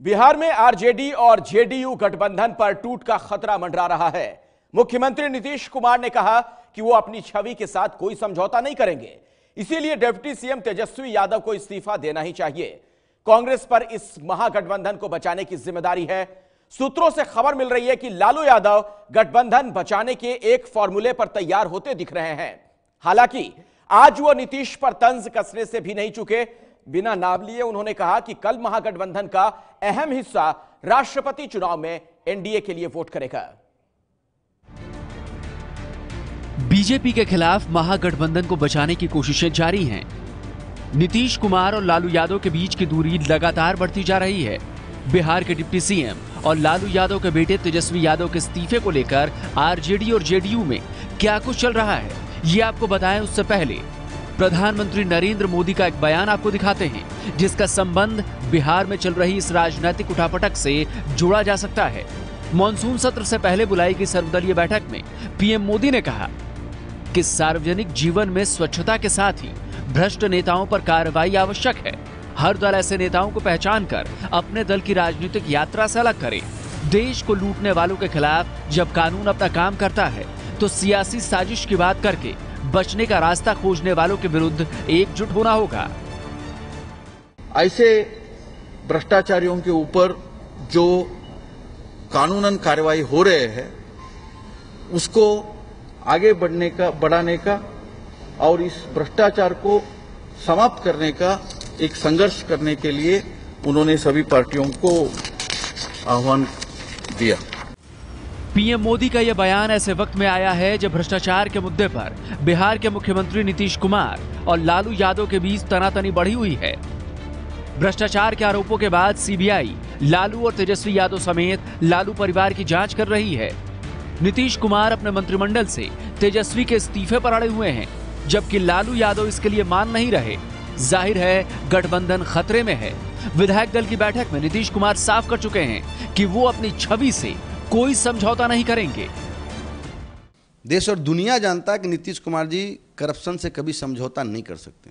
बिहार में आरजेडी और जेडीयू गठबंधन पर टूट का खतरा मंडरा रहा है। मुख्यमंत्री नीतीश कुमार ने कहा कि वो अपनी छवि के साथ कोई समझौता नहीं करेंगे, इसीलिए डिप्टी सीएम तेजस्वी यादव को इस्तीफा देना ही चाहिए। कांग्रेस पर इस महागठबंधन को बचाने की जिम्मेदारी है। सूत्रों से खबर मिल रही है कि लालू यादव गठबंधन बचाने के एक फॉर्मूले पर तैयार होते दिख रहे हैं। हालांकि आज वो नीतीश पर तंज कसने से भी नहीं चुके। बिना नाम लिए उन्होंने कहा कि कल महागठबंधन का अहम हिस्सा राष्ट्रपति चुनाव में एनडीए के लिए वोट करेगा। बीजेपी के खिलाफ महागठबंधन को बचाने की कोशिशें जारी हैं। नीतीश कुमार और लालू यादव के बीच की दूरी लगातार बढ़ती जा रही है। बिहार के डिप्टी सीएम और लालू यादव के बेटे तेजस्वी यादव के इस्तीफे को लेकर आरजेडी और जेडीयू में क्या कुछ चल रहा है, ये आपको बताएं उससे पहले प्रधानमंत्री नरेंद्र मोदी का एक बयान आपको दिखाते हैं, जिसका संबंध बिहार में चल रही इस राजनीतिक उठापटक से जोड़ा जा सकता है। मॉनसून सत्र से पहले बुलाई गई सर्वदलीय बैठक में पीएम मोदी ने कहा कि सार्वजनिक जीवन में स्वच्छता के साथ ही भ्रष्ट नेताओं पर कार्रवाई आवश्यक है। हर दल ऐसे नेताओं को पहचान कर अपने दल की राजनीतिक यात्रा से अलग करे। देश को लूटने वालों के खिलाफ जब कानून अपना काम करता है तो सियासी साजिश की बात करके बचने का रास्ता खोजने वालों के विरुद्ध एकजुट होना होगा। ऐसे भ्रष्टाचारियों के ऊपर जो कानूनन कार्रवाई हो रहे हैं उसको आगे बढ़ाने का और इस भ्रष्टाचार को समाप्त करने का एक संघर्ष करने के लिए उन्होंने सभी पार्टियों को आह्वान दिया। पीएम मोदी का यह बयान ऐसे वक्त में आया है जब भ्रष्टाचार के मुद्दे पर बिहार के मुख्यमंत्री नीतीश कुमार और लालू यादव के बीच तनातनी बढ़ी हुई है। भ्रष्टाचार के आरोपों के बाद सीबीआई लालू और तेजस्वी यादव समेत लालू परिवार की जांच कर रही है। नीतीश कुमार अपने मंत्रिमंडल से तेजस्वी के इस्तीफे पर अड़े हुए हैं, जबकि लालू यादव इसके लिए मान नहीं रहे। जाहिर है गठबंधन खतरे में है। विधायक दल की बैठक में नीतीश कुमार साफ कर चुके हैं कि वो अपनी छवि से कोई समझौता नहीं करेंगे। देश और दुनिया जानता है कि नीतीश कुमार जी करप्शन से कभी समझौता नहीं कर सकते।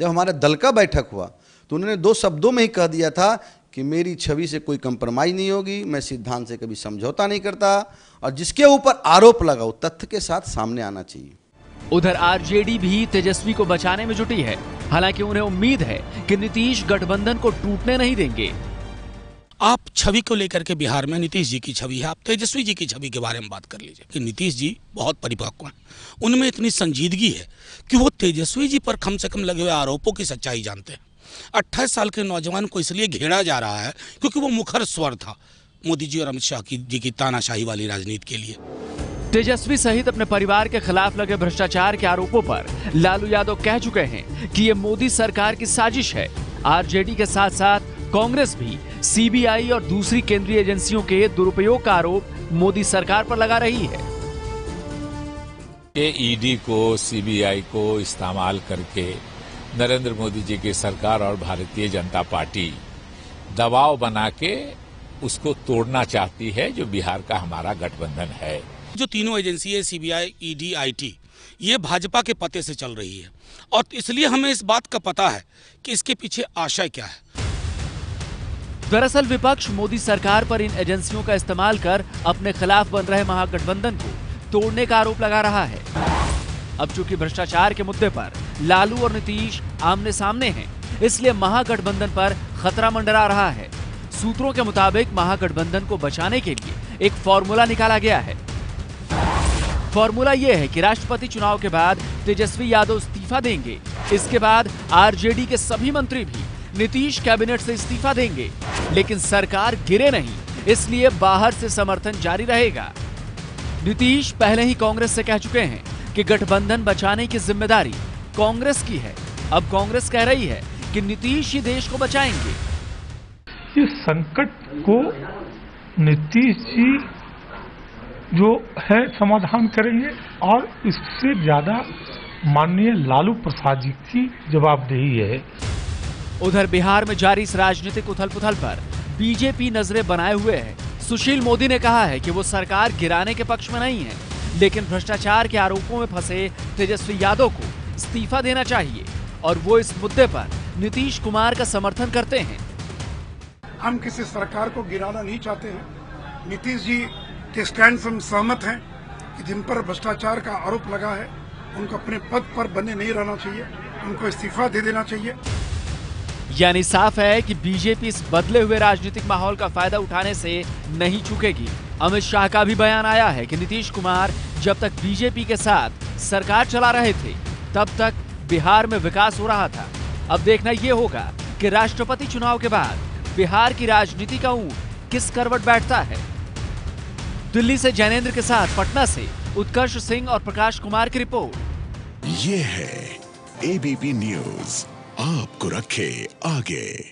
जब हमारे दल का बैठक हुआ तो उन्होंने 2 शब्दों में ही कह दिया था कि मेरी छवि से कोई कंप्रोमाइज नहीं होगी, मैं सिद्धांत से कभी समझौता नहीं करता, और जिसके ऊपर आरोप लगा वो तथ्य के साथ सामने आना चाहिए। उधर आरजेडी भी तेजस्वी को बचाने में जुटी है। हालांकि उन्हें उम्मीद है कि नीतीश गठबंधन को टूटने नहीं देंगे। आप छवि को लेकर के बिहार में नीतीश जी की छवि है, आप तेजस्वी जी की छवि के बारे में बात कर लीजिए कि नीतीश जी बहुत परिपक्व हैं, उनमें इतनी संजीदगी है कि वो तेजस्वी जी पर कम से कम लगे हुए आरोपों की सच्चाई जानते हैं। 28 साल के नौजवान को इसलिए घेरा जा रहा है क्योंकि वो मुखर स्वर था मोदी जी और अमित शाह जी की तानाशाही वाली राजनीति के लिए। तेजस्वी सहित अपने परिवार के खिलाफ लगे भ्रष्टाचार के आरोपों पर लालू यादव कह चुके हैं कि ये मोदी सरकार की साजिश है। आरजेडी के साथ साथ कांग्रेस भी सीबीआई और दूसरी केंद्रीय एजेंसियों के दुरुपयोग का आरोप मोदी सरकार पर लगा रही है। ईडी को, सीबीआई को इस्तेमाल करके नरेंद्र मोदी जी की सरकार और भारतीय जनता पार्टी दबाव बना के उसको तोड़ना चाहती है, जो बिहार का हमारा गठबंधन है। जो तीनों एजेंसी है, सीबीआई, ईडी, आईटी, ये भाजपा के पते से चल रही है और इसलिए हमें इस बात का पता है कि इसके पीछे आशय क्या है। दरअसल विपक्ष मोदी सरकार पर इन एजेंसियों का इस्तेमाल कर अपने खिलाफ बन रहे महागठबंधन को तोड़ने का आरोप लगा रहा है। अब चूंकि भ्रष्टाचार के मुद्दे पर लालू और नीतीश आमने सामने हैं, इसलिए महागठबंधन पर खतरा मंडरा रहा है। सूत्रों के मुताबिक महागठबंधन को बचाने के लिए एक फॉर्मूला निकाला गया है। फॉर्मूला यह है कि राष्ट्रपति चुनाव के बाद तेजस्वी यादव इस्तीफा देंगे। इसके बाद आरजेडी के सभी मंत्री भी नीतीश कैबिनेट से इस्तीफा देंगे, लेकिन सरकार गिरे नहीं, इसलिए बाहर से समर्थन जारी रहेगा। नीतीश पहले ही कांग्रेस से कह चुके हैं कि गठबंधन बचाने की जिम्मेदारी कांग्रेस की है। अब कांग्रेस कह रही है कि नीतीश ही देश को बचाएंगे। इस संकट को नीतीश जी जो है समाधान करेंगे और इससे ज्यादा माननीय लालू प्रसाद जी की जवाबदेही है। उधर बिहार में जारी इस राजनीतिक उथल-पुथल पर बीजेपी नजरें बनाए हुए है। सुशील मोदी ने कहा है कि वो सरकार गिराने के पक्ष में नहीं है, लेकिन भ्रष्टाचार के आरोपों में फंसे तेजस्वी यादव को इस्तीफा देना चाहिए और वो इस मुद्दे पर नीतीश कुमार का समर्थन करते हैं। हम किसी सरकार को गिराना नहीं चाहते हैं। नीतीश जी के स्टैंड से हम सहमत हैं कि जिन पर भ्रष्टाचार का आरोप लगा है उनको अपने पद पर बने नहीं रहना चाहिए, उनको इस्तीफा दे देना चाहिए। यानी साफ है कि बीजेपी इस बदले हुए राजनीतिक माहौल का फायदा उठाने से नहीं चूकेगी। अमित शाह का भी बयान आया है कि नीतीश कुमार जब तक बीजेपी के साथ सरकार चला रहे थे तब तक बिहार में विकास हो रहा था। अब देखना यह होगा कि राष्ट्रपति चुनाव के बाद बिहार की राजनीति का ऊंट किस करवट बैठता है। दिल्ली से जैनेंद्र के साथ पटना से उत्कर्ष सिंह और प्रकाश कुमार की रिपोर्ट। ये है एबीपी न्यूज, आपको रखे आगे।